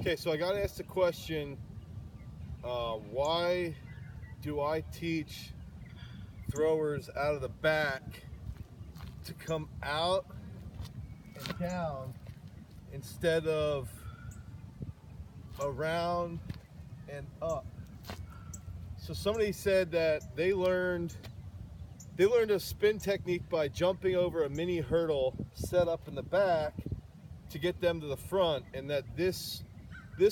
Okay, so I got asked the question, why do I teach throwers out of the back to come out and down instead of around and up? So somebody said that they learned a spin technique by jumping over a mini hurdle set up in the back to get them to the front, and that this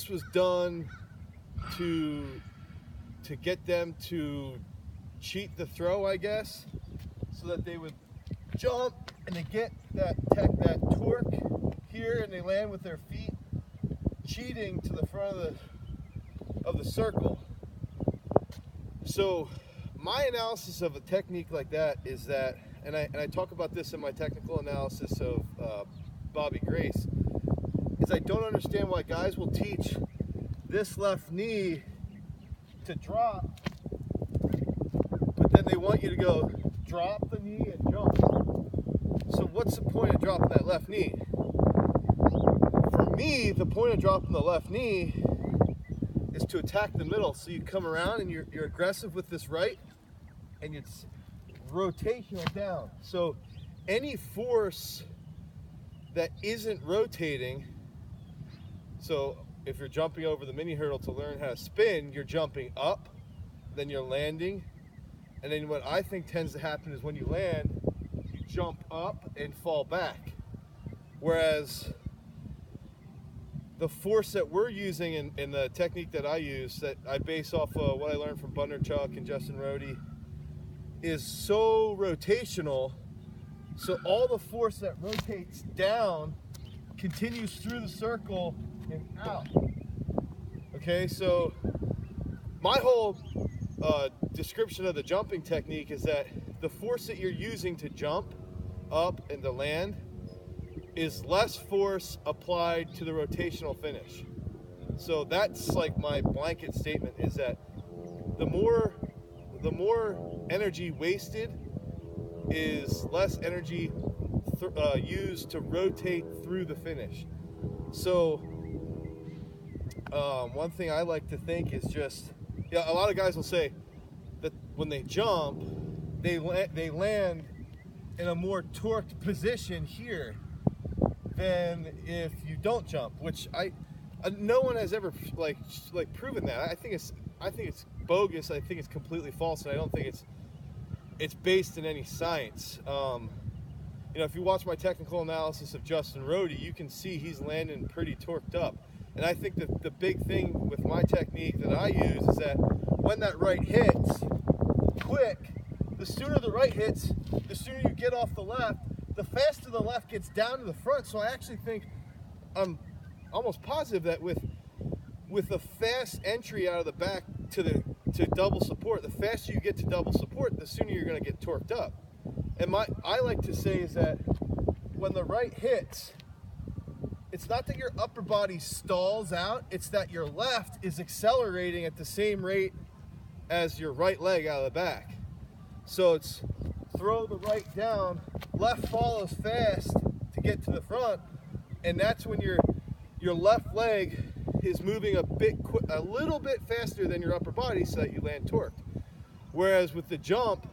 was done to get them to cheat the throw, I guess, so that they would jump and they get that torque here and they land with their feet cheating to the front of the circle. So my analysis of a technique like that is that, and I talk about this in my technical analysis of Bobby Grace, is I don't understand why guys will teach this left knee to drop, but then they want you to go drop the knee and jump. So what's the point of dropping that left knee? For me, the point of dropping the left knee is to attack the middle. So you come around and you're aggressive with this right, and it's rotational down. So any force that isn't rotating, so if you're jumping over the mini hurdle to learn how to spin, you're jumping up, then you're landing, and then what I think tends to happen is when you land, you jump up and fall back. Whereas the force that we're using in the technique that I use, that I base off of what I learned from Chuck and Justin Rohde, is so rotational, so all the force that rotates down continues through the circle and out. Okay, so my whole description of the jumping technique is that the force that you're using to jump up and to land is less force applied to the rotational finish. So that's like my blanket statement, is that the more energy wasted is less energy used to rotate through the finish. So one thing I like to think is just, a lot of guys will say that when they jump, they land in a more torqued position here than if you don't jump, which no one has ever like proven that. I think it's bogus. I think it's completely false, and I don't think it's based in any science. If you watch my technical analysis of Justin Rohde, you can see he's landing pretty torqued up. And I think that the big thing with my technique that I use is that when that right hits quick, the sooner the right hits, the sooner you get off the left, the faster the left gets down to the front. So I actually think, I'm almost positive that with a fast entry out of the back to double support, the faster you get to double support, the sooner you're going to get torqued up. And I like to say is that when the right hits, it's not that your upper body stalls out, it's that your left is accelerating at the same rate as your right leg out of the back. So it's throw the right down, left follows fast to get to the front, and that's when your left leg is moving a little bit faster than your upper body so that you land torqued. Whereas with the jump,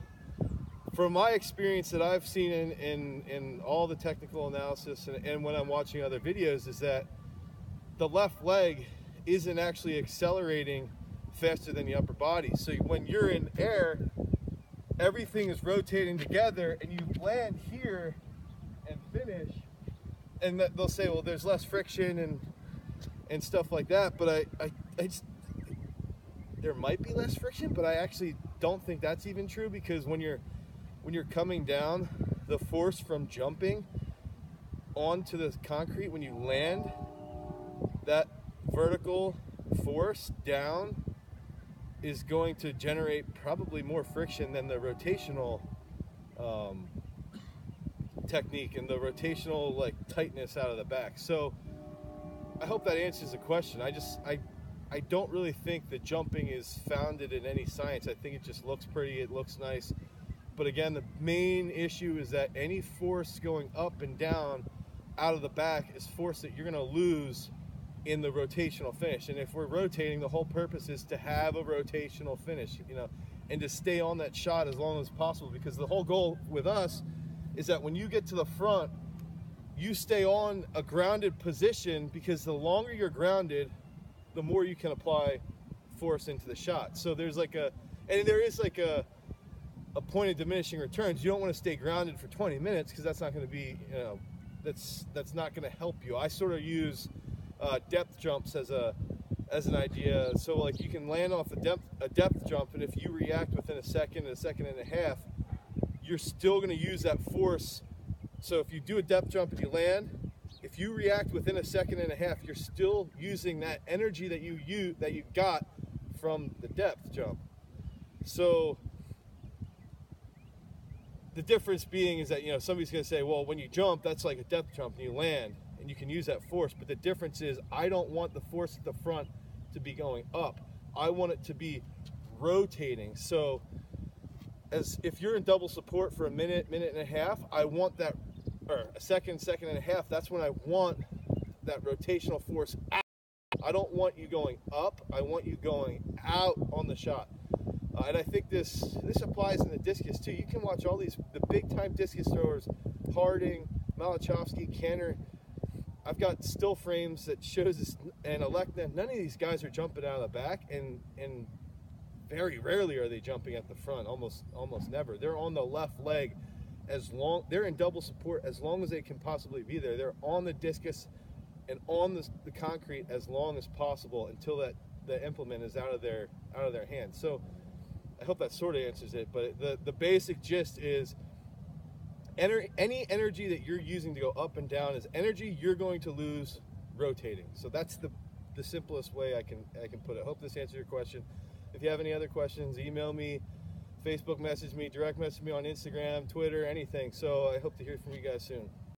from my experience that I've seen in all the technical analysis and when I'm watching other videos, is that the left leg isn't actually accelerating faster than the upper body. So when you're in air, everything is rotating together and you land here and finish, and they'll say, well, there's less friction and stuff like that, but I just, there might be less friction, but I actually don't think that's even true, because when you're coming down, the force from jumping onto the concrete, when you land, that vertical force down is going to generate probably more friction than the rotational technique and the rotational tightness out of the back. So I hope that answers the question. I don't really think that jumping is founded in any science. I think it just looks pretty, it looks nice. But again, the main issue is that any force going up and down out of the back is force that you're going to lose in the rotational finish. And if we're rotating, the whole purpose is to have a rotational finish, you know, and to stay on that shot as long as possible, because the whole goal with us is that when you get to the front, you stay on a grounded position, because the longer you're grounded, the more you can apply force into the shot. So there's like there is like a point of diminishing returns. You don't want to stay grounded for 20 minutes, because that's not going to be, you know, that's not going to help you. I sort of use depth jumps as an idea. So like you can land off a depth jump, and if you react within a second and a half, you're still going to use that force. So if you do a depth jump and you land, if you react within a second and a half, you're still using that energy that you got from the depth jump. So the difference being is that, you know, somebody's going to say, well, when you jump, that's like a depth jump and you land and you can use that force. But the difference is, I don't want the force at the front to be going up. I want it to be rotating. So as if you're in double support for a minute and a half, I want that, or a second and a half, that's when I want that rotational force out. I don't want you going up, I want you going out on the shot. And I think this applies in the discus too. You can watch all the big time discus throwers, Harding, Malachowski, Kenner. I've got still frames that shows this, and Alekna. None of these guys are jumping out of the back, and very rarely are they jumping at the front. Almost never. They're on the left leg they're in double support as long as they can possibly be there. They're on the discus and on the concrete as long as possible until the implement is out of their hands. So I hope that sort of answers it, but the basic gist is any energy that you're using to go up and down is energy you're going to lose rotating. So that's the simplest way I can put it. I hope this answers your question. If you have any other questions, email me, Facebook message me, direct message me on Instagram, Twitter, anything. So I hope to hear from you guys soon.